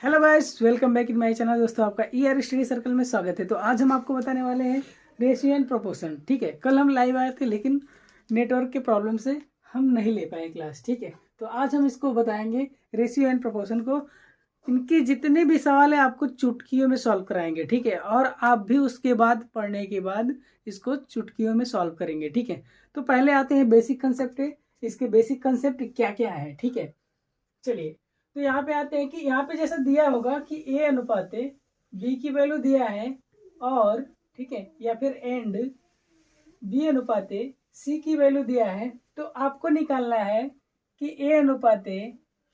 Hello guys, welcome back in my channel. दोस्तों, आपका ER study circle में स्वागत है। तो आज हम आपको बताने वाले हैं रेशियो एंड प्रोपोर्शन। ठीक है, कल हम लाइव आए थे लेकिन नेटवर्क के प्रॉब्लम से हम नहीं ले पाए क्लास। ठीक है, तो आज हम इसको बताएंगे रेशियो एंड प्रोपोर्शन को। इनके जितने भी सवाल है आपको चुटकियों में सॉल्व कराएंगे। ठीक है, और आप भी उसके बाद पढ़ने के बाद इसको चुटकियों में सॉल्व करेंगे। ठीक है, तो पहले आते हैं बेसिक कंसेप्ट है। इसके बेसिक कंसेप्ट क्या क्या है। ठीक है, चलिए, तो यहाँ पे आते हैं कि यहाँ पे जैसा दिया होगा कि ए अनुपाते बी की वैल्यू दिया है, और ठीक है, या फिर एंड बी अनुपाते सी की वैल्यू दिया है। तो आपको निकालना है कि ए अनुपाते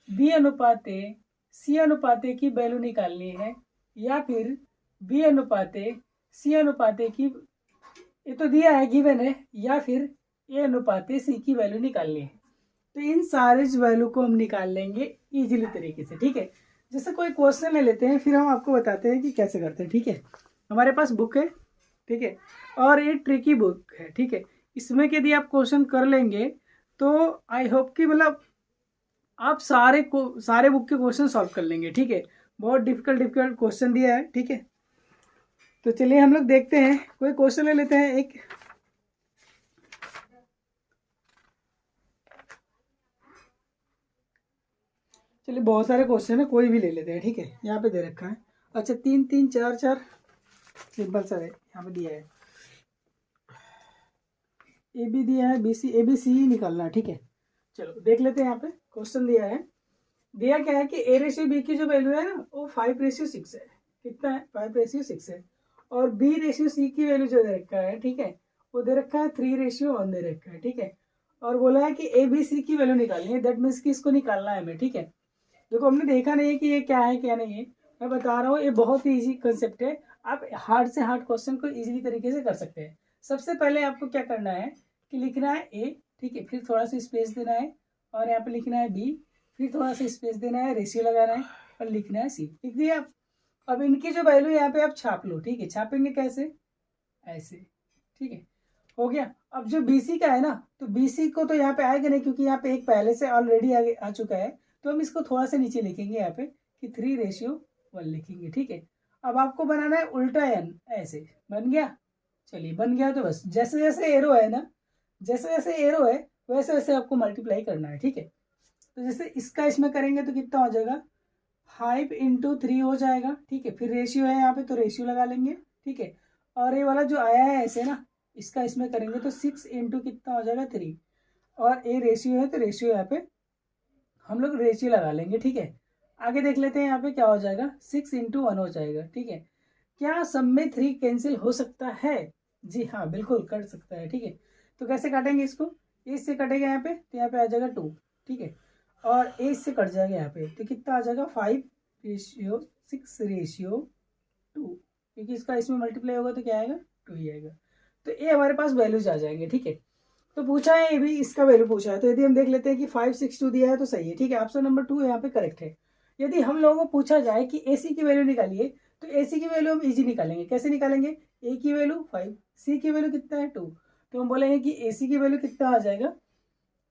बी अनुपाते सी अनुपाते की वैल्यू निकालनी है, या फिर बी अनुपाते सी अनुपाते की, ये तो दिया है गिवन है, या फिर ए अनुपाते सी की वैल्यू निकालनी है। तो इन सारे वैल्यू को हम निकाल लेंगे इजीली तरीके से। ठीक है, जैसे कोई क्वेश्चन ले लेते हैं, फिर हम आपको बताते हैं कि कैसे करते हैं। ठीक है, हमारे पास बुक है। ठीक है, और ये ट्रिकी बुक है। ठीक है, इसमें यदि आप क्वेश्चन कर लेंगे तो आई होप कि मतलब आप सारे बुक के क्वेश्चन सॉल्व कर लेंगे। ठीक है, बहुत डिफिकल्ट क्वेश्चन दिया है। ठीक है, तो चलिए हम लोग देखते हैं, कोई क्वेश्चन ले लेते हैं एक। चलिए, बहुत सारे क्वेश्चन है, कोई भी ले लेते हैं। ठीक है, यहाँ पे दे रखा है। अच्छा, 3 3 4 4 सिंपल सा है, यहाँ पे दिया है। ए बी दिया है, B C, A B C ही निकालना है। ठीक है, चलो देख लेते हैं। यहाँ पे क्वेश्चन दिया है, दिया क्या है कि ए रेशियो बी की जो वैल्यू है ना वो 5:6 है। कितना है? 5:6 है। और बी रेशियो सी की वैल्यू जो दे रखा है, ठीक है, वो दे रखा है 3:1 दे रखा है। ठीक है, और बोला है कि ए बी सी की वैल्यू निकालनी है। दैट मीन्स कि इसको निकालना है हमें। ठीक है, देखो हमने देखा नहीं है कि ये क्या है क्या नहीं है, मैं बता रहा हूँ। ये बहुत ही इजी कंसेप्ट है, आप हार्ड से हार्ड क्वेश्चन को इजीली तरीके से कर सकते हैं। सबसे पहले आपको क्या करना है कि लिखना है ए, ठीक है, फिर थोड़ा सा स्पेस देना है, और यहाँ पे लिखना है बी, फिर थोड़ा सा स्पेस देना है, रेशियो लगाना है, और लिखना है सी। लिख दिया आप। अब इनकी जो वैल्यू यहाँ पे आप छाप लो। ठीक है, छापेंगे कैसे? ऐसे। ठीक है, हो गया। अब जो बीसी का है ना, तो बीसी को तो यहाँ पे आएगा नहीं, क्योंकि यहाँ पे एक पहले से ऑलरेडी आगे आ चुका है। तो हम इसको थोड़ा सा नीचे लिखेंगे यहाँ पे कि 3:1 लिखेंगे। ठीक है, अब आपको बनाना है उल्टा एन। ऐसे बन गया। चलिए, बन गया तो बस जैसे जैसे एरो है ना, जैसे जैसे एरो है वैसे वैसे आपको मल्टीप्लाई करना है। ठीक है, तो जैसे इसका इसमें करेंगे तो कितना हो जाएगा? 5 × 3 हो जाएगा। ठीक है, फिर रेशियो है यहाँ पे तो रेशियो लगा लेंगे। ठीक है, और ये वाला जो आया है ऐसे ना, इसका इसमें करेंगे तो 6 × कितना हो जाएगा? 3। और ए रेशियो है तो रेशियो यहाँ पे हम लोग रेशियो लगा लेंगे। ठीक है, आगे देख लेते हैं यहाँ पे क्या हो जाएगा। 6 × 1 हो जाएगा। ठीक है, क्या सब में 3 कैंसिल हो सकता है? जी हाँ, बिल्कुल कर सकता है। ठीक है, तो कैसे काटेंगे इसको? इससे कटेगा यहाँ पे, तो यहाँ पे आ जाएगा 2। ठीक है, और ए से कट जाएगा यहाँ पे, तो कितना आ जाएगा? 5:6:2, क्योंकि इसका इसमें मल्टीप्लाई होगा तो क्या आएगा? 2 ही आएगा। तो ये हमारे पास वैल्यूज आ जाएंगे। ठीक है, तो पूछा है ये भी, इसका वैल्यू पूछा है, तो यदि हम देख लेते हैं कि 562 दिया है तो सही है। ठीक है, ऑप्शन नंबर 2 यहाँ पे करेक्ट है। यदि हम लोगों को पूछा जाए कि एसी की वैल्यू निकालिए, तो एसी की वैल्यू हम इजी निकालेंगे। कैसे निकालेंगे? ए की वैल्यू 5, सी की वैल्यू कितना है? 2। तो हम बोलेंगे कि एसी की वैल्यू कितना आ जाएगा?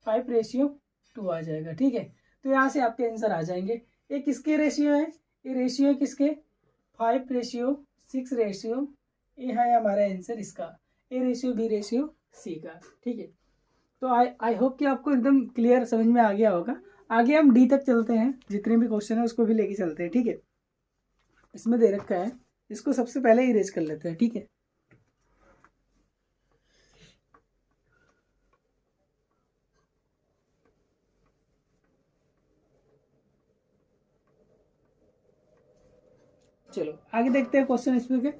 5:2 आ जाएगा। ठीक है, तो यहाँ से आपके आंसर आ जाएंगे। ये किसके रेशियो है? ये रेशियो है किसके? 5:6 रेशियो। ये है हमारा आंसर इसका, A ratio B ratio C का। ठीक है, तो आई होप कि आपको एकदम क्लियर समझ में आ गया होगा। आगे हम डी तक चलते हैं, जितने भी क्वेश्चन है उसको भी लेके चलते हैं। ठीक है, इसमें दे रखा है, इसको सबसे पहले इरेज कर लेते हैं। ठीक है, चलो आगे देखते हैं क्वेश्चन इसमें के।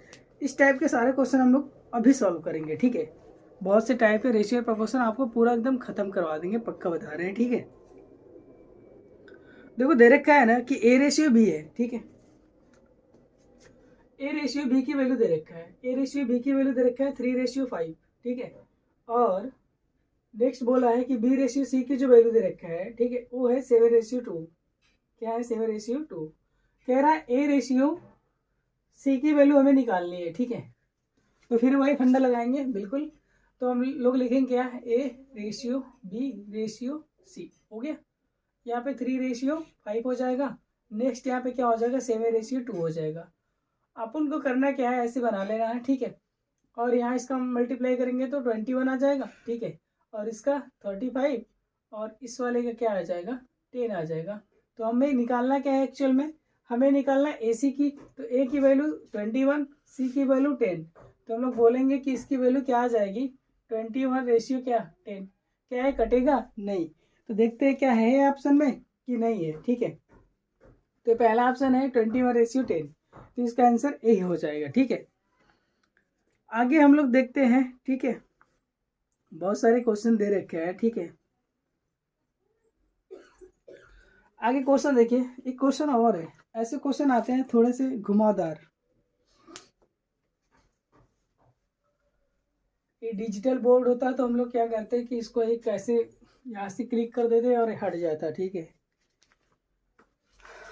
इस टाइप के सारे क्वेश्चन हम लोग अभी सॉल्व करेंगे। ठीक है, बहुत से टाइप के रेशियो प्रोपोर्शन आपको पूरा एकदम खत्म करवा देंगे, पक्का बता रहे हैं। ठीक है, देखो दे रखा है ना कि ए रेशियो बी है। ठीक है, ए रेशियो बी की वैल्यू दे रखा है, ए रेशियो बी की वैल्यू दे रखा है 3:5। ठीक है, और नेक्स्ट बोला है कि बी रेशियो सी की जो वैल्यू दे रखा है, ठीक है, वो है 7:2। क्या है? 7:2। कह रहा है ए रेशियो सी की वैल्यू हमें निकालनी है। ठीक है, तो फिर वही फंडा लगाएंगे बिल्कुल। तो हम लोग लिखेंगे क्या? A ratio B ratio C. हो गया, यहाँ पे 3:5 हो जाएगा, नेक्स्ट यहाँ पे क्या हो जाएगा, 7:2 हो जाएगा। अपन को करना क्या है, ऐसे बना लेना है, ठीक है। और यहाँ इसका मल्टीप्लाई करेंगे तो 21 आ जाएगा, ठीक है। और इसका 35 और इस वाले का क्या आ जाएगा, 10 आ जाएगा। तो हमें निकालना क्या है एक्चुअल में, हमें निकालना ए सी की। तो ए की वैल्यू 21, सी की वैल्यू 10। तो हम लोग बोलेंगे कि इसकी वैल्यू क्या आ जाएगी, 21 क्या 10। क्या है, कटेगा नहीं। तो देखते हैं क्या है ऑप्शन में कि नहीं है, ठीक है। तो पहला ऑप्शन है 21:10, तो इसका आंसर ए हो जाएगा, ठीक है। आगे हम लोग देखते हैं, ठीक है। बहुत सारे क्वेश्चन दे रखे हैं, ठीक है। आगे क्वेश्चन देखिए, एक क्वेश्चन और है। ऐसे क्वेश्चन आते हैं थोड़े से घुमावदार। ये डिजिटल बोर्ड होता है तो हम लोग क्या करते हैं कि इसको एक ऐसे यहाँ से क्लिक कर देते हैं और हट जाता है, ठीक है।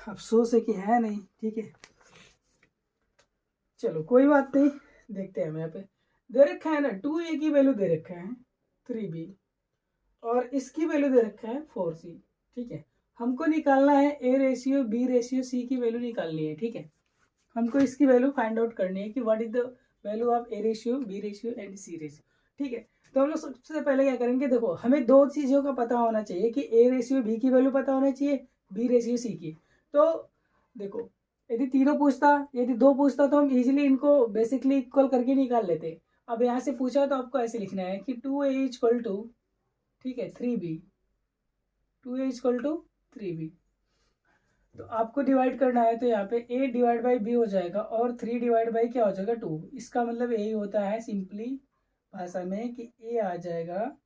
अफसोस है कि है नहीं, ठीक है। चलो कोई बात नहीं, देखते हैं। हम यहाँ पे दे रखा है ना, 2a की वैल्यू दे रखा है 3b और इसकी वैल्यू दे रखा है 4c, ठीक है। हमको निकालना है a:b:c की वैल्यू निकालनी है, ठीक है। हमको इसकी वैल्यू फाइंड आउट करनी है कि what is the value of a:b:, and c:, ठीक है। तो हम लोग सबसे पहले क्या करेंगे, देखो हमें दो चीज़ों का पता होना चाहिए कि a:b की वैल्यू पता होना चाहिए, b:c की। तो देखो यदि तीनों पूछता, यदि दो पूछता तो हम इजीली इनको बेसिकली इक्वल करके निकाल लेते। अब यहाँ से पूछा तो आपको ऐसे लिखना है कि 2a = ठीक है 3b, 2a = 3b। तो आपको डिवाइड करना है तो यहाँ पे a/b हो जाएगा और 3 क्या हो जाएगा 2। इसका मतलब यही होता है सिंपली भाषा में कि a आ जाएगा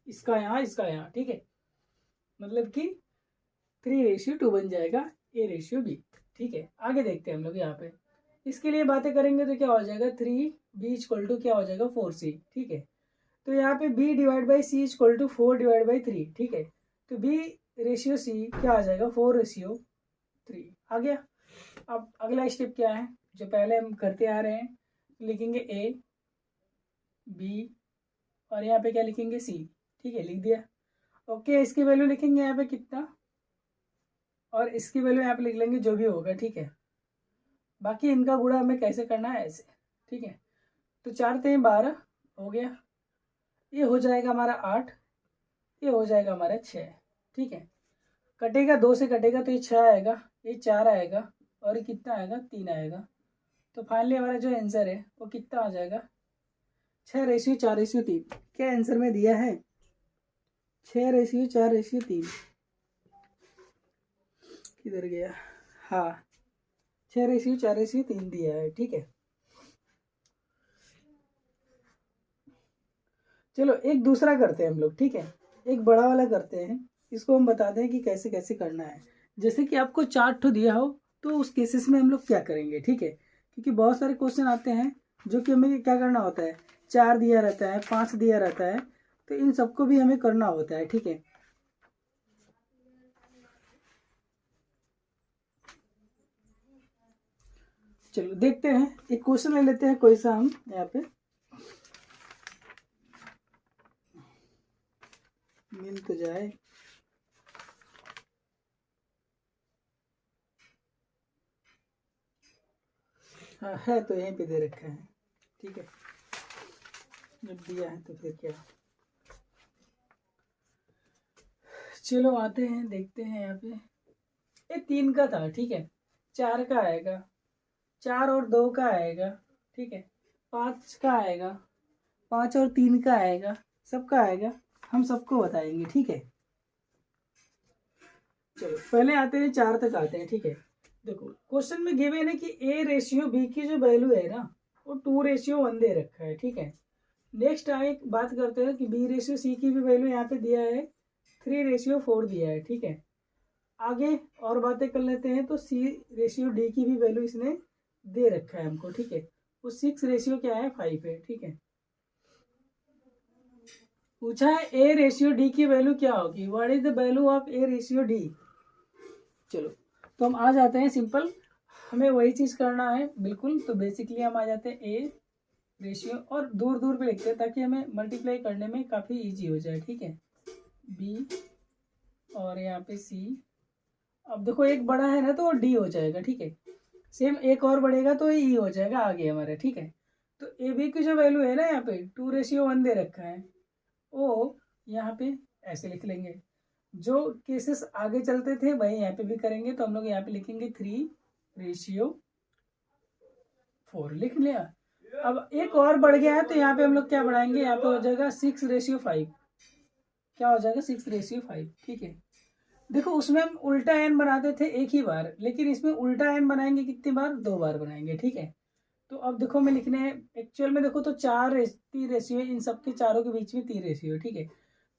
इसका यहाँ, ठीक है। मतलब कि 3:2 बन जाएगा a:b, ठीक है। आगे देखते हैं हम लोग यहाँ पे, इसके लिए बातें करेंगे तो क्या हो जाएगा 3b = क्या हो जाएगा 4c, ठीक है। तो यहाँ पे b/c = 4/3, ठीक है। तो b:c क्या आ जाएगा 4:3 आ गया। अब अगला स्टेप क्या है, जो पहले हम करते आ रहे हैं, लिखेंगे a b और यहाँ पे क्या लिखेंगे c, ठीक है, लिख दिया। ओके, इसकी वैल्यू लिखेंगे यहाँ पे कितना, और इसकी वैल्यू यहाँ पे लिख लेंगे जो भी होगा, ठीक है। बाकी इनका गुणा हमें कैसे करना है ऐसे, ठीक है। तो 4×3 = 12 हो गया, ये हो जाएगा हमारा 8, ये हो जाएगा हमारा 6, ठीक है। कटेगा 2 से कटेगा तो ये 6 आएगा, ये 4 आएगा और ये कितना आएगा 3 आएगा। तो फाइनली हमारा जो आंसर है वो कितना आ जाएगा 6:4:3। क्या आंसर में दिया है 6:4:3, किधर गया, हाँ 6:4:3 दिया है, ठीक है। चलो एक दूसरा करते हैं हम लोग, ठीक है। एक बड़ा वाला करते हैं, इसको हम बताते हैं कि कैसे कैसे करना है। जैसे कि आपको 4 दिया हो तो उस केसेस में हम लोग क्या करेंगे, ठीक है। क्योंकि बहुत सारे क्वेश्चन आते हैं जो कि हमें क्या करना होता है, 4 दिया रहता है, 5 दिया रहता है, तो इन सबको भी हमें करना होता है, ठीक है। चलो देखते हैं, एक क्वेश्चन ले लेते हैं कोई सा हम यहाँ पे, मिल तो जाए। हाँ है तो यहीं पे दे रखा है, ठीक है। जब दिया है तो फिर क्या, चलो आते हैं देखते हैं यहाँ पे। ये 3 का था, ठीक है। 4 का आएगा, 4 और 2 का आएगा, ठीक है। 5 का आएगा, 5 और 3 का आएगा, सबका आएगा, हम सबको बताएंगे, ठीक है। चलो पहले आते हैं 4 तक आते हैं, ठीक है। देखो क्वेश्चन में गिवन है कि a:b की जो वैल्यू है ना वो 2:1 दे रखा है, ठीक है। नेक्स्ट आगे बात करते हैं कि b:c की भी वैल्यू यहाँ पे दिया है 3:4 दिया है, ठीक है। आगे और बातें कर लेते हैं तो c:d की भी वैल्यू इसने दे रखा है हमको, ठीक है। वो 6 क्या है 5 है, ठीक है। पूछा है a:d की वैल्यू क्या होगी, what is the value of a:d। चलो तो हम आ जाते हैं सिंपल, हमें वही चीज़ करना है बिल्कुल। तो बेसिकली हम आ जाते हैं a और दूर दूर पे लिखते हैं ताकि हमें मल्टीप्लाई करने में काफ़ी इजी हो जाए, ठीक है। b और यहाँ पे c अब देखो एक बड़ा है ना तो वो डी हो जाएगा, ठीक है। सेम एक और बढ़ेगा तो ये ई हो जाएगा आगे हमारे, ठीक है। तो ए बी की जो वैल्यू है ना यहाँ पे 2:1 दे रखा है, वो यहाँ पे ऐसे लिख लेंगे। जो केसेस आगे चलते थे वही यहाँ पे भी करेंगे, तो हम लोग यहाँ पे लिखेंगे 3:4 लिख लिया। अब एक और बढ़ गया है तो यहाँ पे हम लोग क्या बढ़ाएंगे, यहाँ पे हो जाएगा 6:5। क्या हो जाएगा 6:5, ठीक है। देखो उसमें हम उल्टा एन बनाते थे एक ही बार, लेकिन इसमें उल्टा एन बनाएंगे कितनी बार, 2 बार बनाएंगे, ठीक है। तो अब देखो मैं लिखने हैं एक्चुअल में, देखो तो 3 रेशियो, इन सबके चारों के बीच में 3 रेशियो, ठीक है।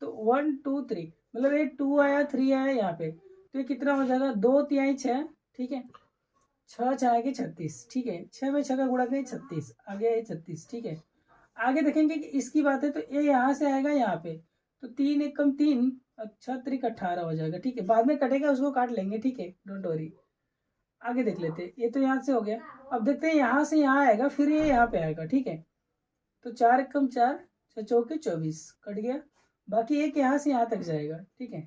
तो 1 2 3 मतलब ये 2 आया 3 आया यहाँ पे, तो ये कितना हो जाएगा 2 3 6, ठीक है। 6 6 आएगी 36, ठीक है। 6 में 6 का गुणा करें 36, आगे आए 36, ठीक है। आगे देखेंगे कि इसकी बात है तो ये यहाँ से आएगा यहाँ पे, तो 3 एकम 3, अच्छा 3 18 हो जाएगा, ठीक है। बाद में कटेगा उसको काट लेंगे, ठीक है, डोंट वरी। आगे देख लेते हैं, ये तो यहाँ से हो गया। अब देखते हैं यहाँ से यहाँ आएगा, फिर ये यहाँ पे आएगा, ठीक है। तो 4 एकम 4, 6 चौके 24 कट गया, बाकी एक यहाँ से यहाँ तक जाएगा, ठीक है।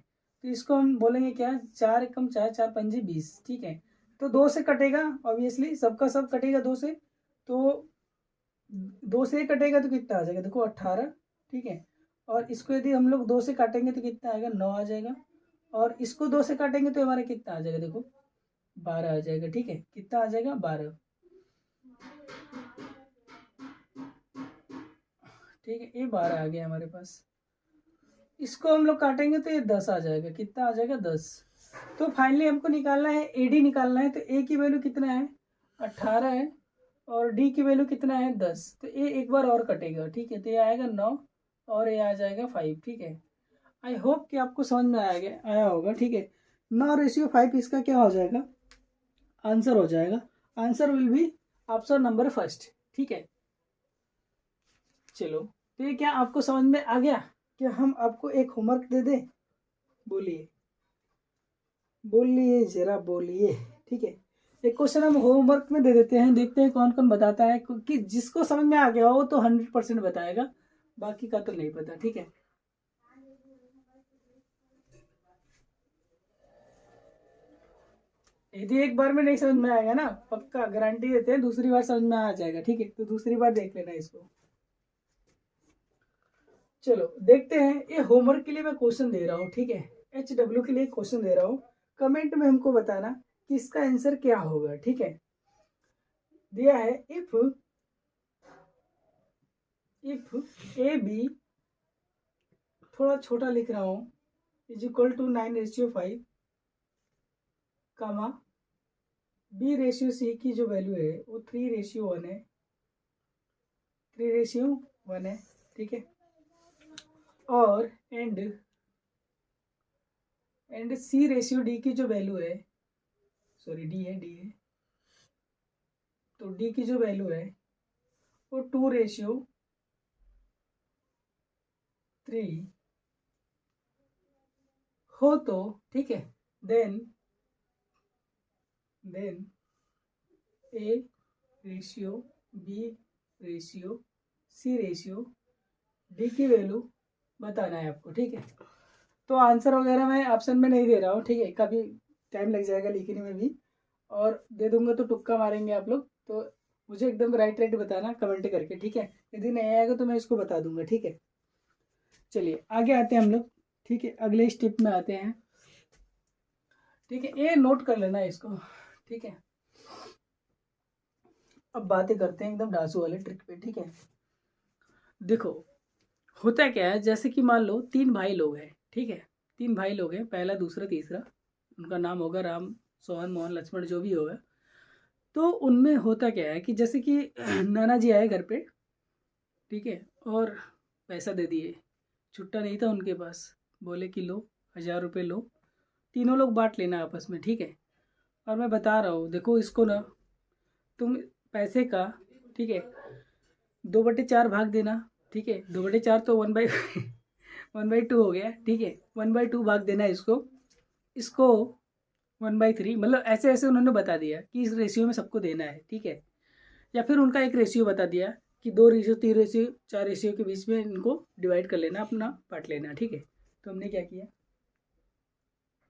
तो इसको हम बोलेंगे क्या, 4 एकम 4, 4 पंजे 20, ठीक है। तो 2 से कटेगा, ऑब्वियसली सबका सब कटेगा 2 से, तो 2 से कटेगा तो कितना आ जाएगा, देखो 18, ठीक है। और इसको यदि हम लोग 2 से काटेंगे तो कितना आएगा, 9 आ जाएगा। और इसको 2 से काटेंगे तो हमारा कितना आ जाएगा, देखो 12 आ जाएगा, ठीक है। कितना आ जाएगा 12, ठीक है। ये 12 आ गया हमारे पास। इसको हम लोग काटेंगे तो ये 10 आ जाएगा, कितना आ जाएगा 10। तो फाइनली हमको निकालना है एडी निकालना है, तो ए की वैल्यू कितना है 18 है, और डी की वैल्यू कितना है 10। तो ये एक बार और कटेगा, ठीक है। तो ये आएगा 9 और ये आ जाएगा 5, ठीक है। आई होप कि आपको समझ में आया होगा, ठीक है। 9:5 इसका क्या हो जाएगा, आंसर हो जाएगा। Answer will be option number first, ठीक है। चलो, तो ये क्या आपको समझ में आ गया। क्या हम आपको एक होमवर्क दे दें, बोलिए बोलिए जरा बोलिए, ठीक है। एक क्वेश्चन हम होमवर्क में दे देते हैं, देखते हैं कौन कौन बताता है, कि जिसको समझ में आ गया हो तो 100% बताएगा, बाकी का तो नहीं पता, ठीक है। यदि एक बार में नहीं समझ में आएगा ना, पक्का गारंटी देते हैं दूसरी बार समझ में आ जाएगा, ठीक है। तो दूसरी बार देख लेना इसको। चलो देखते हैं, ये होमवर्क के लिए मैं क्वेश्चन दे रहा हूँ, ठीक है। HW के लिए क्वेश्चन दे रहा हूँ, कमेंट में हमको बताना कि इसका आंसर क्या होगा, ठीक है। दिया है इफ ए बी, थोड़ा छोटा लिख रहा हूँ, = 9:5, कामा B/C की जो वैल्यू है वो 3:1 है, 3:1 है, ठीक है। और एंड C/D की जो वैल्यू है, सॉरी डी है, तो डी की जो वैल्यू है वो 2:3 हो तो, ठीक है। देन A/B/C/D की वैल्यू बताना है आपको, ठीक है। तो आंसर वगैरह मैं ऑप्शन में नहीं दे रहा हूँ, ठीक है, काफ़ी टाइम लग जाएगा लिखने में भी, और दे दूंगा तो तुक्का मारेंगे आप लोग। तो मुझे एकदम राइट बताना कमेंट करके, ठीक है। यदि नहीं आएगा तो मैं इसको बता दूंगा, ठीक है। चलिए आगे आते हैं हम लोग, ठीक है, अगले स्टेप में आते हैं, ठीक है। ये नोट कर लेना इसको, ठीक है। अब बातें करते हैं एकदम डासू वाले ट्रिक पे, ठीक है। देखो होता क्या है, जैसे कि मान लो 3 भाई लोग हैं, ठीक है। 3 भाई लोग हैं, पहला दूसरा तीसरा, उनका नाम होगा राम, सोहन, मोहन, लक्ष्मण, जो भी होगा। तो उनमें होता क्या है कि जैसे कि नाना जी आए घर पे, ठीक है, और पैसा दे दिए, छुट्टा नहीं था उनके पास, बोले कि लो 1000 रुपये लो, तीनों लोग बांट लेना आपस में, ठीक है। और मैं बता रहा हूँ, देखो इसको ना तुम पैसे का, ठीक है, 2/4 भाग देना, ठीक है। 2/4 तो 1/2 हो गया, ठीक है। 1/2 भाग देना इसको 1/3, मतलब ऐसे ऐसे उन्होंने बता दिया कि इस रेशियो में सबको देना है, ठीक है। या फिर उनका एक रेशियो बता दिया कि 2 रेशियो 3 रेशियो 4 रेशियो के बीच में इनको डिवाइड कर लेना, अपना बांट लेना, ठीक है। तो हमने क्या किया,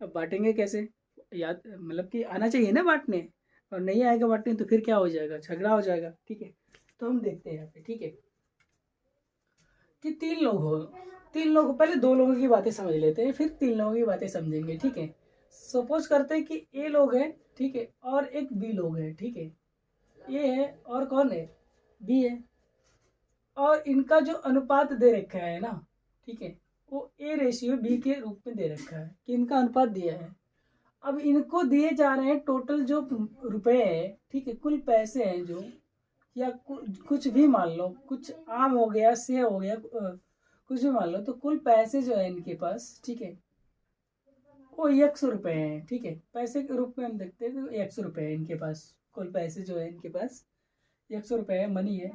अब बांटेंगे कैसे, याद मतलब कि आना चाहिए ना बांटने, और नहीं आएगा बांटने तो फिर क्या हो जाएगा, झगड़ा हो जाएगा। ठीक है, तो हम देखते हैं यहाँ पे। ठीक है, कि तीन लोग, पहले दो लोगों की बातें समझ लेते हैं, फिर तीन लोगों की बातें समझेंगे। ठीक है, सपोज करते हैं कि ए लोग है, ठीक है, और एक बी लोग है। ठीक है, ए है और कौन है, बी है, और इनका जो अनुपात दे रखा है ना, ठीक है, वो ए रेशियो बी के रूप में दे रखा है, कि इनका अनुपात दिया है। अब इनको दिए जा रहे हैं टोटल जो रुपए है, ठीक है, कुल पैसे हैं जो, या कुछ भी मान लो, कुछ आम हो गया, सेब हो गया, कुछ भी मान लो, तो कुल पैसे जो है इनके पास, ठीक है, वो 100 रुपए हैं। ठीक है, पैसे के रूप में हम देखते हैं तो 100 रुपए है इनके पास, कुल पैसे जो है इनके पास 100 रुपए है, मनी है।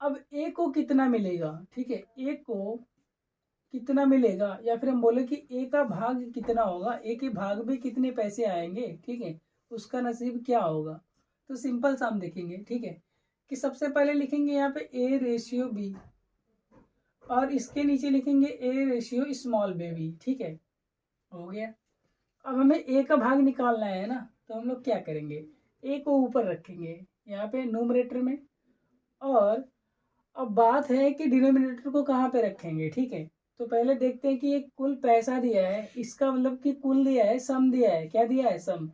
अब ए को कितना मिलेगा, ठीक है, ए को कितना मिलेगा, या फिर हम बोले कि ए का भाग कितना होगा, ए के भाग में कितने पैसे आएंगे, ठीक है, उसका नसीब क्या होगा। तो सिंपल सा हम देखेंगे। ठीक है, कि सबसे पहले लिखेंगे यहाँ पे ए रेशियो बी, और इसके नीचे लिखेंगे ए रेशियो स्मॉल बेबी। ठीक है, हो गया। अब हमें ए का भाग निकालना है ना, तो हम लोग क्या करेंगे, ए को ऊपर रखेंगे यहाँ पे न्यूमरेटर में, और अब बात है कि डिनोमिनेटर को कहाँ पे रखेंगे। ठीक है, तो पहले देखते हैं कि ये कुल पैसा दिया है, इसका मतलब कि कुल दिया है, सम दिया है, क्या दिया है, सम।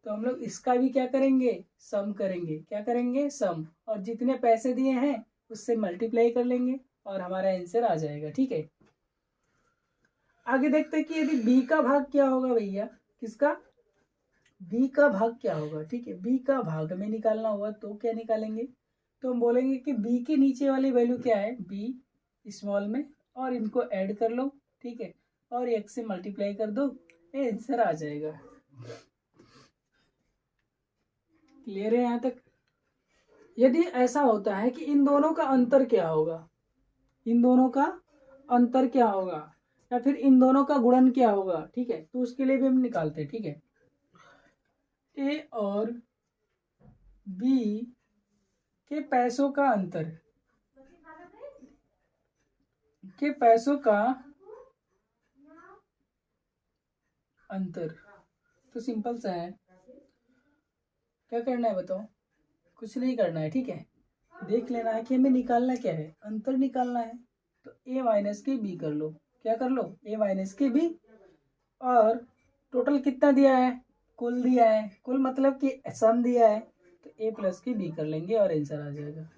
तो हम लोग इसका भी क्या करेंगे, सम करेंगे, क्या करेंगे, सम, और जितने पैसे दिए हैं उससे मल्टीप्लाई कर लेंगे और हमारा आंसर आ जाएगा। ठीक है, आगे देखते हैं कि यदि बी का भाग क्या होगा भैया, किसका, बी का भाग क्या होगा। ठीक है, बी का भाग में निकालना होगा, तो क्या निकालेंगे, तो हम बोलेंगे कि बी के नीचे वाली वैल्यू क्या है, बी स्मॉल में, और इनको ऐड कर लो। ठीक है, और एक से मल्टीप्लाई कर दो, ये आंसर आ जाएगा। क्लियर है यहाँ तक। यदि ऐसा होता है कि इन दोनों का अंतर क्या होगा, इन दोनों का अंतर क्या होगा, या फिर इन दोनों का गुणन क्या होगा, ठीक है, तो उसके लिए भी हम निकालते हैं। ठीक है, ए और बी के पैसों का अंतर, के पैसों का अंतर, तो सिंपल सा है, क्या करना है बताओ, कुछ नहीं करना है। ठीक है, देख लेना है कि हमें निकालना क्या है, अंतर निकालना है, तो ए माइनस के बी कर लो, क्या कर लो, ए माइनस के बी, और टोटल कितना दिया है, कुल दिया है, कुल मतलब कि सम दिया है, तो ए प्लस के बी कर लेंगे और आंसर आ जाएगा।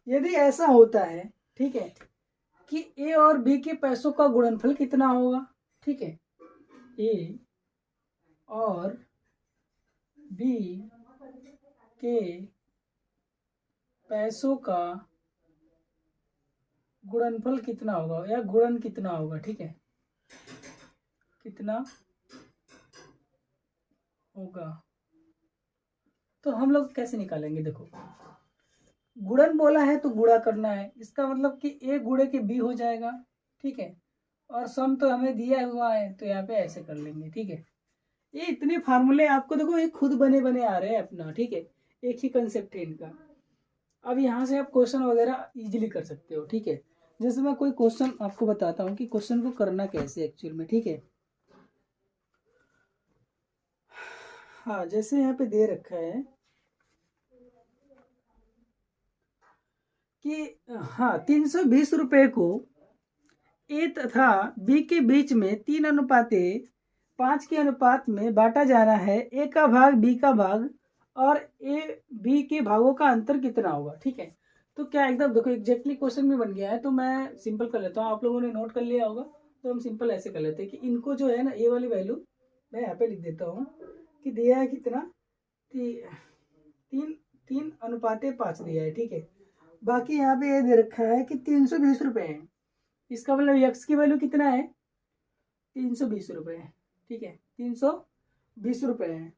यदि ऐसा होता है, ठीक है, कि ए और बी के पैसों का गुणनफल कितना होगा, ठीक है, ए और बी के पैसों का गुणनफल कितना होगा, या गुणन कितना होगा। ठीक है, कितना होगा, तो हम लोग कैसे निकालेंगे, देखो, गुणन बोला है तो गुणा करना है, इसका मतलब कि ए गुणे के बी हो जाएगा। ठीक है, और सम तो हमें दिया हुआ है, तो यहाँ पे ऐसे कर लेंगे। ठीक है, ये इतने फार्मूले आपको देखो, ये खुद बने बने आ रहे हैं अपना। ठीक है, एक ही कंसेप्ट है इनका। अब यहाँ से आप क्वेश्चन वगैरह इजीली कर सकते हो। ठीक है, जैसे मैं कोई क्वेश्चन आपको बताता हूँ कि क्वेश्चन को करना कैसे एक्चुअल में। ठीक है, हाँ, जैसे यहाँ पे दे रखा है कि हाँ, 320 रुपए को ए तथा बी के बीच में 3:5 के अनुपात में बांटा जाना है। ए का भाग, बी का भाग, और ए बी के भागों का अंतर कितना होगा। ठीक है, तो क्या एकदम देखो एग्जैक्टली क्वेश्चन में बन गया है, तो मैं सिंपल कर लेता हूँ, आप लोगों ने नोट कर लिया होगा, तो हम सिंपल ऐसे कर लेते हैं कि इनको जो है ना, ए वाली वैल्यू मैं यहाँ पे लिख देता हूँ कि दिया है कितना, 3:5 दिया है। ठीक है, बाकी यहाँ पे ये दे रखा है कि 320 रुपए है, इसका मतलब यक्स की वैल्यू कितना है, 320 रुपए है। ठीक है, 320 रुपए है,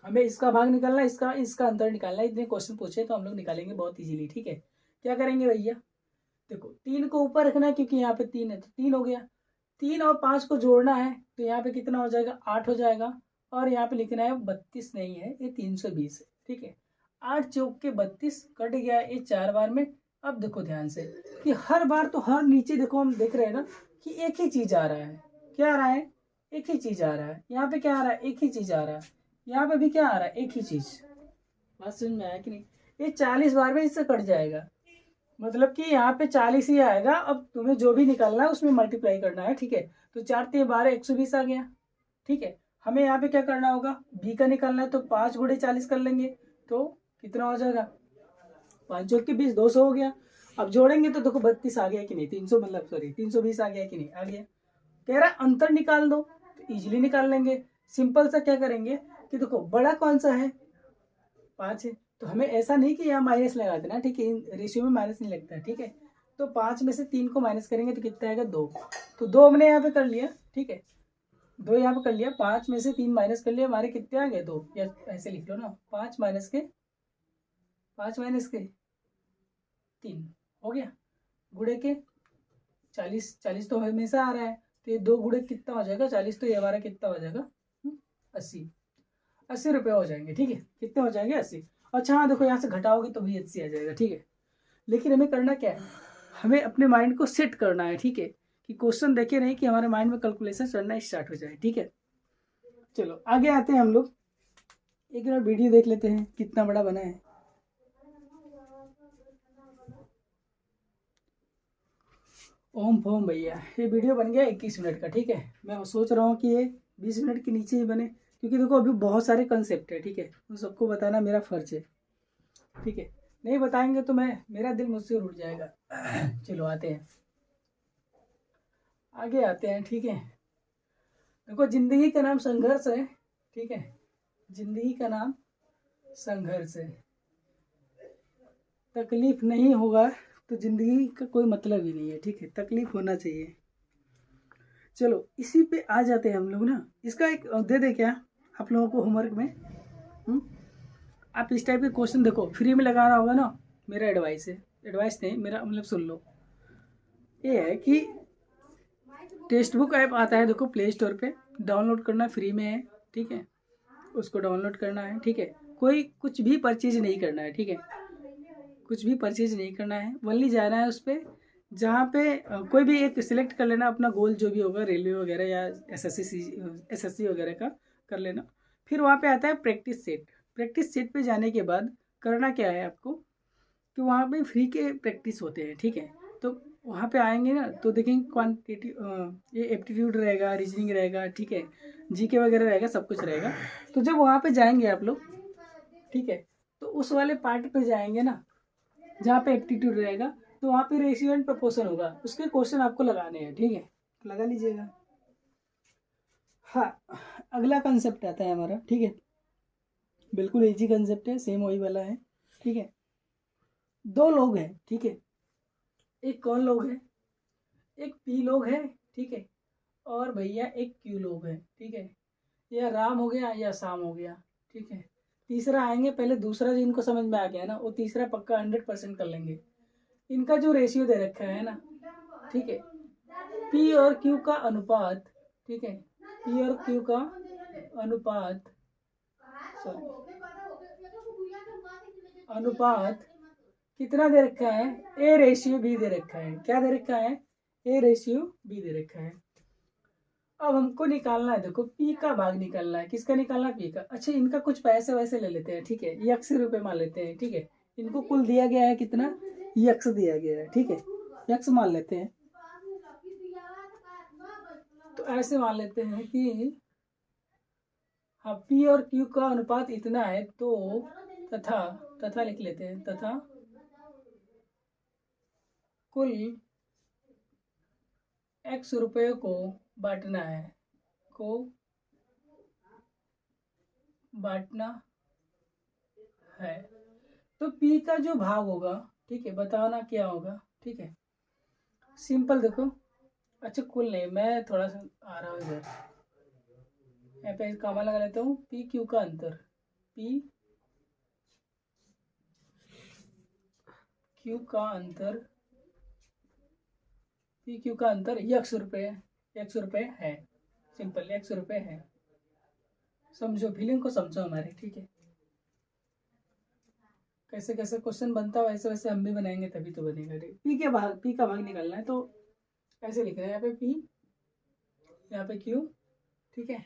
हमें इसका भाग निकालना है, इसका अंतर निकालना है। इतने क्वेश्चन पूछे तो हम लोग निकालेंगे बहुत इजीली। ठीक है, क्या करेंगे भैया, देखो 3 को ऊपर रखना है, क्योंकि यहाँ पे 3 है, तो 3 हो गया, 3 और 5 को जोड़ना है, तो यहाँ पे कितना हो जाएगा, 8 हो जाएगा, और यहाँ पे लिखना है 32 नहीं है, ये 320 है। ठीक है, 8 चौक के 32 कट गया ये 4 बार में। अब देखो ध्यान से कि हर बार तो हर नीचे देखो हम देख रहे हैं ना, कि एक ही चीज आ रहा है। क्या आ रहा है? एक ही चीज आ रहा है। यहाँ पे क्या आ रहा है? एक ही चीज आ रहा है। यहाँ पे भी क्या आ रहा है? एक ही चीज। बात समझ में आया कि नहीं? ये 40 बार में इससे कट जाएगा, मतलब कि यहाँ पे 40 ही आएगा। अब तुम्हें जो भी निकालना है उसमें मल्टीप्लाई करना है, ठीक है। तो 4×3 = 120 आ गया, ठीक है। हमें यहाँ पे क्या करना होगा? बी का निकालना है, तो 5×40 कर लेंगे, तो कितना हो जाएगा? 5×4=20, 200 हो गया। अब जोड़ेंगे तो देखो 32 आ गया कि नहीं, 300 मतलब सॉरी 320 आ गया कि नहीं? आ गया। कह रहा अंतर निकाल दो, तो इजीली निकाल लेंगे। सिंपल सा क्या करेंगे कि देखो बड़ा कौन सा है? 5 है। तो हमें ऐसा नहीं कि यहाँ माइनस लगा देना, ठीक है। रेशियो में माइनस नहीं लगता है, ठीक है। तो 5 में से 3 को माइनस करेंगे तो कितना आएगा? 2। तो 2 हमने यहाँ पे कर लिया, ठीक है। 2 यहाँ पे कर लिया, 5 में से 3 माइनस कर लिया, हमारे कितने आ गए? 2। या ऐसे लिख लो ना, 5 - के 3 हो गया। गुड़े के 40 तो हमेशा आ रहा है, तो ये 2 गुड़े कितना हो जाएगा? 40। तो ये हमारा कितना हो जाएगा? 80 रुपये हो जाएंगे, ठीक है। कितने हो जाएंगे? 80। अच्छा हाँ देखो, यहाँ से घटाओगे तो भी 80 आ जाएगा, ठीक है। लेकिन हमें करना क्या है? हमें अपने माइंड को सेट करना है, ठीक है, कि क्वेश्चन देखे नहीं कि हमारे माइंड में कैलकुलेशन चलना स्टार्ट हो जाए, ठीक है। चलो आगे आते हैं हम लोग। एक बार वीडियो देख लेते हैं कितना बड़ा बना है। ओम फोम भैया, ये वीडियो बन गया 21 मिनट का, ठीक है। मैं सोच रहा हूँ कि ये 20 मिनट के नीचे ही बने, क्योंकि देखो अभी बहुत सारे कंसेप्ट है, ठीक है। उन सबको बताना मेरा फर्ज है, ठीक है। नहीं बताएंगे तो मेरा दिल मुझसे रुठ जाएगा। चलो आते हैं, आगे आते हैं, ठीक है। देखो जिंदगी का नाम संघर्ष है, ठीक है। जिंदगी का नाम संघर्ष है। तकलीफ नहीं होगा तो जिंदगी का कोई मतलब ही नहीं है, ठीक है। तकलीफ होना चाहिए। चलो इसी पे आ जाते हैं हम लोग ना। इसका एक दे दे क्या आप लोगों को होमवर्क में? आप इस टाइप के क्वेश्चन देखो, फ्री में लगाना होगा ना। मेरा एडवाइस है, एडवाइस नहीं मेरा मतलब, सुन लो। ये है कि टेक्स्ट बुक ऐप आता है, देखो प्ले स्टोर पे डाउनलोड करना फ्री में है, ठीक है। उसको डाउनलोड करना है, ठीक है। कोई कुछ भी परचेज नहीं करना है, ठीक है। कुछ भी परचेज नहीं करना है, वनली जाना है उस पर जहाँ पे कोई भी एक सिलेक्ट कर लेना अपना गोल, जो भी होगा रेलवे वगैरह या एसएससी वगैरह का कर लेना। फिर वहाँ पे आता है प्रैक्टिस सेट। प्रैक्टिस सेट पे जाने के बाद करना क्या है आपको कि वहाँ पे फ्री के प्रैक्टिस होते हैं, ठीक है। तो वहाँ पे आएंगे ना तो देखेंगे क्वान्टिटी, ये एप्टीट्यूड रहेगा, रीजनिंग रहेगा, ठीक है, जीके वगैरह रहेगा, सब कुछ रहेगा। तो जब वहाँ पे जाएंगे आप लोग, ठीक है, तो उस वाले पार्ट पे जाएंगे ना जहाँ पे एप्टीट्यूड रहेगा, तो वहाँ पे रेशियो एंड प्रपोर्शन होगा, उसके क्वेश्चन आपको लगाने हैं, ठीक है। लगा लीजिएगा। हाँ, अगला कंसेप्ट आता है हमारा, ठीक है। बिल्कुल इजी कंसेप्ट है, सेम वही वाला है, ठीक है। 2 लोग हैं, ठीक है। एक कौन लोग है? एक पी लोग है, ठीक है। और भैया एक क्यू लोग है, ठीक है। या राम हो गया या शाम हो गया, ठीक है। तीसरा आएंगे, पहले दूसरा जो इनको समझ में आ गया ना, वो तीसरा पक्का 100% कर लेंगे। इनका जो रेशियो दे रखा है ना, ठीक है, पी और क्यू का अनुपात, ठीक है। पी और क्यू का अनुपात, सॉरी, अनुपात कितना दे रखा है? A/B दे रखा है। क्या दे रखा है? A/B दे रखा है। अब हमको निकालना है, देखो पी का भाग निकालना है। किसका निकालना है? पी का। अच्छा इनका कुछ पैसे वैसे ले लेते हैं, ठीक है। ये 80 रुपये मान लेते हैं, ठीक है। इनको कुल दिया गया है कितना? यक्स दिया गया है, ठीक है। यक्स मान लेते हैं। तो ऐसे मान लेते हैं कि हाँ पी और क्यू का अनुपात इतना है, तो तथा लिख लेते हैं, तथा कुल x रुपये को बांटना है, तो p का जो भाग होगा, ठीक है, बताना क्या होगा, ठीक है। सिंपल देखो, अच्छा कुल नहीं, मैं थोड़ा सा आ रहा हूँ इधर, यहाँ पे कामा लगा लेता हूँ। पी क्यू का अंतर, पी क्यू का अंतर, पी क्यू का अंतर x रुपये है। सिंपल x रुपये है। समझो, फीलिंग को समझो हमारे, ठीक है। कैसे कैसे क्वेश्चन बनता है वैसे वैसे हम भी बनाएंगे, तभी तो बनेगा। पी का भाग निकालना है, तो ऐसे लिख रहे हैं, यहाँ पे P, यहाँ पे Q, ठीक है,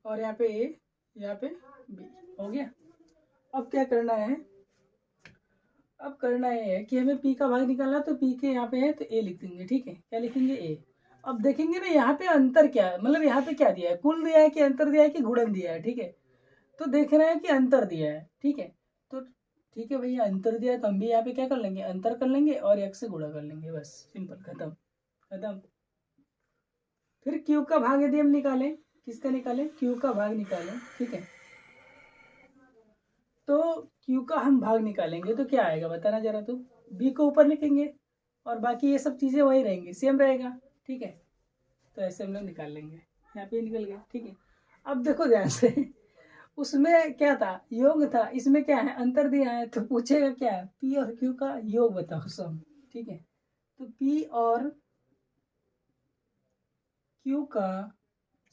और यहाँ पे A, यहाँ पे B, हो गया। अब क्या करना है, अब करना ये है कि हमें P का भाग निकालना, तो P के यहाँ पे है तो A लिख देंगे, ठीक है, क्या लिखेंगे A। अब देखेंगे ना यहाँ पे अंतर क्या है, मतलब यहाँ पे क्या दिया है, कुल दिया है कि अंतर दिया है कि गुणन दिया है, ठीक है, तो देख रहे हैं कि अंतर दिया है, ठीक है, तो ठीक है भैया अंतर दिया है तो हम भी यहाँ पे क्या कर लेंगे, अंतर कर लेंगे और x से गुणा कर लेंगे, बस सिंपल, खत्म खत्म। फिर Q का भाग यदि हम निकालें, किसका निकालें, Q का भाग निकालें, ठीक है, तो Q का हम भाग निकालेंगे तो क्या आएगा बताना जरा, तो B को ऊपर लिखेंगे और बाकी ये सब चीज़ें वही रहेंगी, सेम रहेगा, ठीक है, तो ऐसे हम लोग निकाल लेंगे, यहाँ पे निकल गया, ठीक है। अब देखो ध्यान से, उसमें क्या था, योग था, इसमें क्या है, अंतर दिया है, तो पूछेगा क्या है, P और Q का योग बताओ सम, ठीक है, तो P और Q का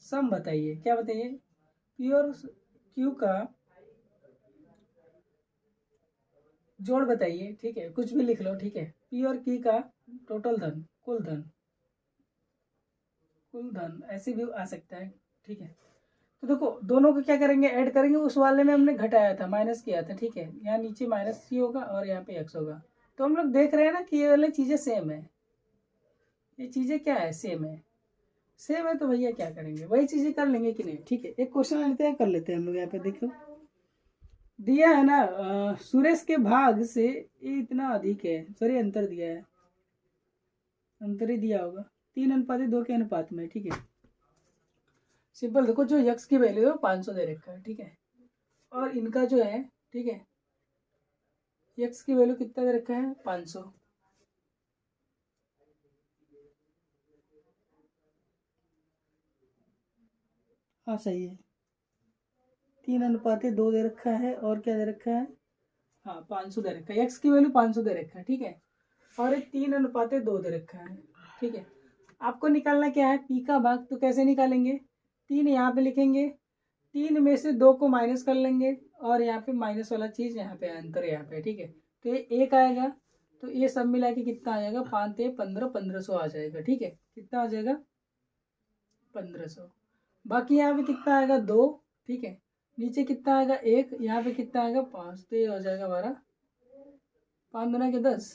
सम बताइए, क्या बताइए, P और Q का जोड़ बताइए, ठीक है, कुछ भी लिख लो, ठीक है, P और Q का टोटल धन, कुल धन, कुल धन ऐसे भी आ सकता है, ठीक है। तो देखो दोनों को क्या करेंगे, ऐड करेंगे, उस वाले में हमने घटाया था, माइनस किया था, ठीक है, यहाँ नीचे माइनस सी होगा और यहाँ पे x होगा, तो हम लोग देख रहे हैं ना कि ये वाली चीज़ें सेम है, ये चीज़ें क्या है, सेम है, सेम है, तो भैया क्या करेंगे, वही चीज़ें कर लेंगे कि नहीं, ठीक है। एक क्वेश्चन लेते हैं, कर लेते हैं हम लोग, यहाँ पे देखो दिया है ना, सुरेश के भाग से ये इतना अधिक है, सॉरी अंतर दिया है, अंतर ही दिया होगा 3:2 के अनुपात में, ठीक है, सिंपल। देखो जो यक्स की वैल्यू है 500 दे रखा है, ठीक है, और इनका जो है, ठीक है, यक्स की वैल्यू कितना दे रखा है, 500, हाँ सही है, 3:2 दे रखा है, और क्या दे रखा है, हाँ 500 दे रखा है, एक्स की वैल्यू 500 दे रखा है, ठीक है, और एक 3:2 दे रखा है, ठीक है। आपको निकालना क्या है, पी का भाग, तो कैसे निकालेंगे, 3 यहाँ पे लिखेंगे, 3 में से 2 को माइनस कर लेंगे, और यहाँ पे माइनस वाला चीज़ यहाँ पे, अंतर यहाँ पे, ठीक है, तो ये 1 आएगा, तो ये सब मिला के कितना आ जाएगा, 5 से 15, 1500 आ जाएगा, ठीक है, कितना आ जाएगा, 1500। बाकी यहाँ पे कितना आएगा, 2, ठीक है, नीचे कितना आएगा, 1, यहाँ पे कितना आएगा, 5, तो ये हो जाएगा हमारा 5 दूना के 10,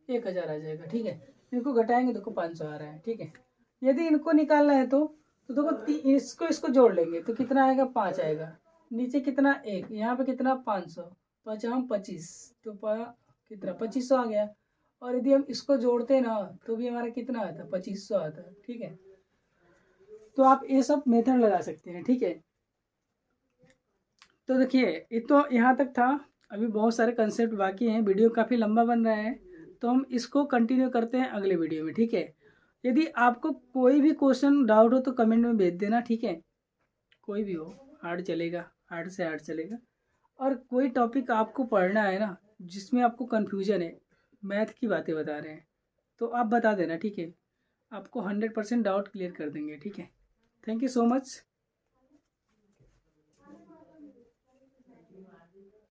1000 आ जाएगा, ठीक है। इनको घटाएंगे, देखो 500 आ रहा है, ठीक है। यदि इनको निकालना है तो देखो इसको इसको जोड़ लेंगे तो कितना आएगा, 5 आएगा, नीचे कितना 1, यहाँ पे कितना 500, 5 25, तो कितना 2500 आ गया, और यदि हम इसको जोड़ते ना तो भी हमारा कितना आता, 2500 आता, ठीक है। तो आप ये सब मेथड लगा सकते हैं, ठीक है। तो देखिए ये तो यहाँ तक था, अभी बहुत सारे कंसेप्ट बाकी हैं, वीडियो काफ़ी लंबा बन रहा है, तो हम इसको कंटिन्यू करते हैं अगले वीडियो में, ठीक है। यदि आपको कोई भी क्वेश्चन डाउट हो तो कमेंट में भेज देना, ठीक है, कोई भी हो, हार्ड चलेगा, हार्ड से हार्ड चलेगा, और कोई टॉपिक आपको पढ़ना है ना जिसमें आपको कन्फ्यूजन है, मैथ की बातें बता रहे हैं, तो आप बता देना, ठीक है, आपको 100% डाउट क्लियर कर देंगे, ठीक है। Thank you so much.